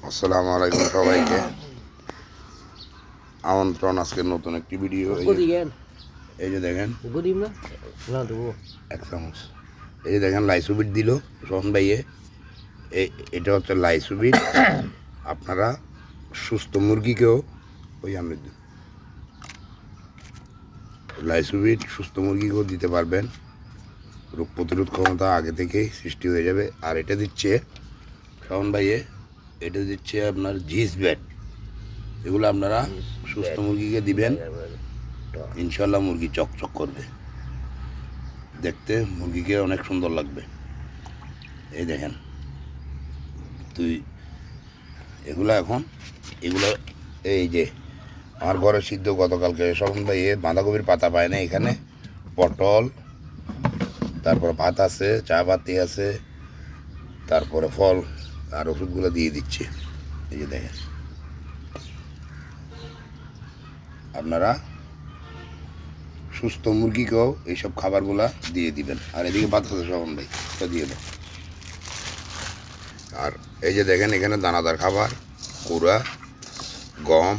আসসালামু আলাইকুম সবাইকে আমন্ত্রণ আজকের নতুন একটি ভিডিও। এই যে দেখেন এক চামচ, এই যে দেখেন লাইসুবিট দিল সোহন ভাইয়ে। এটা হচ্ছে লাইসুবিট। আপনারা সুস্থ মুরগিকেও লাইসুবিট সুস্থ মুরগিকেও দিতে পারবেন। রোগ প্রতিরোধ ক্ষমতা আগে থেকেই সৃষ্টি হয়ে যাবে। আর এটা দিচ্ছে সোহন ভাইয়ে, এটা দিচ্ছে আপনার জিস ব্যাট। এগুলো আপনারা সুস্থ মুরগিকে দিবেন, ইনশাল্লাহ মুরগি চকচক করবে, দেখতে মুরগিকে অনেক সুন্দর লাগবে। এই দেখেন এগুলো এই যে আমার ঘরে সিদ্ধ গতকালকে সোহন ভাই বাঁধাকপির পাতা পায় না, এখানে পটল, তারপর ভাত আছে, চা পাতি আছে, তারপরে ফল আর ওষুধগুলো দিয়ে দিচ্ছে। এই যে দেখেন, আপনারা সুস্থ মুরগিকেও এইসব খাবারগুলা দিয়ে দিবেন। আর এদিকে ভাত আছে সোহন ভাই, এটা দিয়ে দেন। আর এই যে দেখেন এখানে দানাদার খাবার, কুড়া, গম,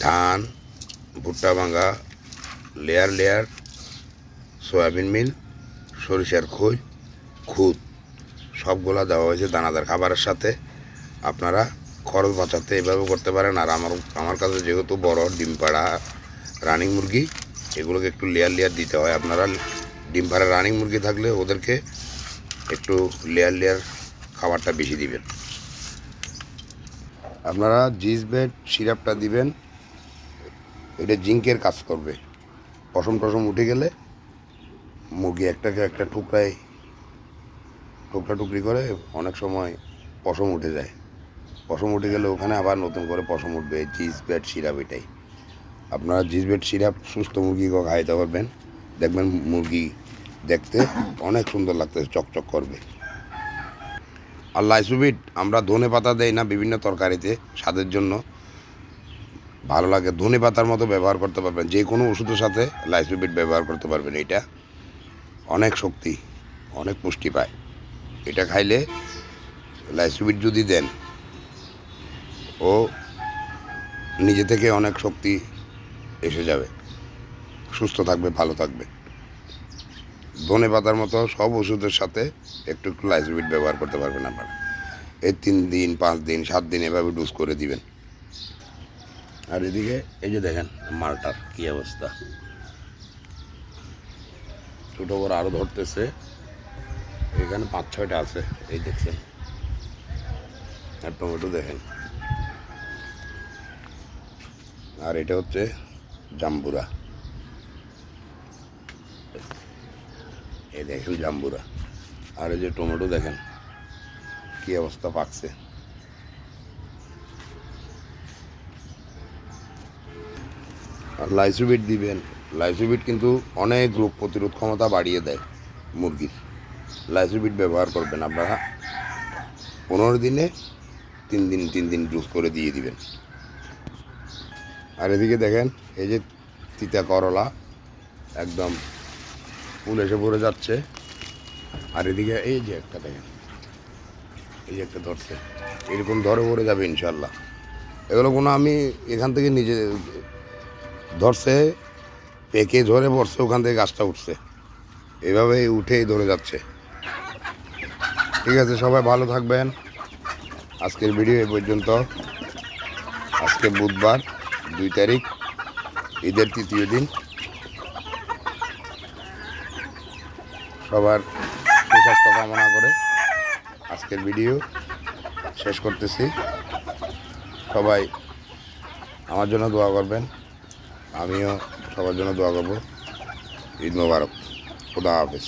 ধান, ভুট্টা ভাঙা, লেয়ার লেয়ার, সয়াবিন মিল, সরিষার খোল, খুদ, সবগুলা দেওয়া হয়েছে দানাদার খাবারের সাথে। আপনারা খরচ বাঁচাতে এভাবে করতে পারেন। আর আমার কাছে যেহেতু বড় ডিম পাড়া রানিং মুরগি, এগুলোকে একটু লেয়ার লেয়ার দিতে হয়। আপনারা ডিম পাড়া রানিং মুরগি থাকলে ওদেরকে একটু লেয়ার লেয়ার খাবারটা বেশি দিবেন। আপনারা জিস বেড সিরাপটা দিবেন, এটা জিঙ্কের কাজ করবে। পশম টসম উঠে গেলে মুরগি একটাকে একটা টুকরা টুকরি করে অনেক সময় পশম উঠে যায়। পশম উঠে গেলে ওখানে আবার নতুন করে পশম উঠবে। জিস বেড সিরাপ এটাই। আপনারা জিস বেড সিরাপ সুস্থ মুরগিকেও খাইতে পারবেন, দেখবেন মুরগি দেখতে অনেক সুন্দর লাগতেছে, চকচক করবে। আর লাইসুবিট আমরা ধনে পাতা দেই না বিভিন্ন তরকারিতে, স্বাদের জন্য ভালো লাগে। ধনে পাতার মতো ব্যবহার করতে পারবেন, যে কোনো ওষুধের সাথে লাইসুবিট ব্যবহার করতে পারবেন। এটা অনেক শক্তি, অনেক পুষ্টি পায়। এটা খাইলে লাইসুবিট যদি দেন, ও নিজে থেকে অনেক শক্তি এসে যাবে, সুস্থ থাকবে, ভালো থাকবে। ধনে পাতার মতো সব ওষুধের সাথে একটু একটু লাইসুবিট ব্যবহার করতে পারবেন আপনারা। এই 3 দিন 5 দিন 7 দিন এভাবে ডোজ করে দিবেন। আর এদিকে এই যে দেখেন মালটার কী অবস্থা, ছোটো বড় আরও ধরতেছে। এখানে 5-6টা আছে, এই দেখছেন। আর টমেটো দেখেন। আর এটা হচ্ছে জাম্বুরা, এই দেখেন জাম্বুরা। আর এই যে টমেটো দেখেন কী অবস্থা পাকছে। আর লাইসুবিট দিবেন। লাইসুবিট কিন্তু অনেক রোগ প্রতিরোধ ক্ষমতা বাড়িয়ে দেয় মুরগির। লাইসুবিট ব্যবহার করবেন আপনারা 15 দিনে 3 দিন ডোজ করে দিয়ে দিবেন। আর এদিকে দেখেন এই যে তিতা করলা একদম ফুল এসে ভরে যাচ্ছে। আর এদিকে এই যে একটা দেখেন, এই যে একটা ধরছে, এরকম ধরে ভরে যাবে ইনশাল্লাহ। এগুলো কোনো আমি এখান থেকে নিজে ধরছে, পেকে ধরে পড়ছে, ওখান থেকে গাছটা উঠছে, এভাবে উঠেই ধরে যাচ্ছে। ঠিক আছে, সবাই ভালো থাকবেন। আজকের ভিডিও এই পর্যন্ত। আজকে বুধবার 2 তারিখ, ঈদের 3য় দিন। সবার সুস্বাস্থ্য কামনা করে আজকের ভিডিও শেষ করতেছি। সবাই আমার জন্য দোয়া করবেন, আমিও সবার জন্য দোয়া করব। ঈদ মোবারক। খুদা হাফেজ।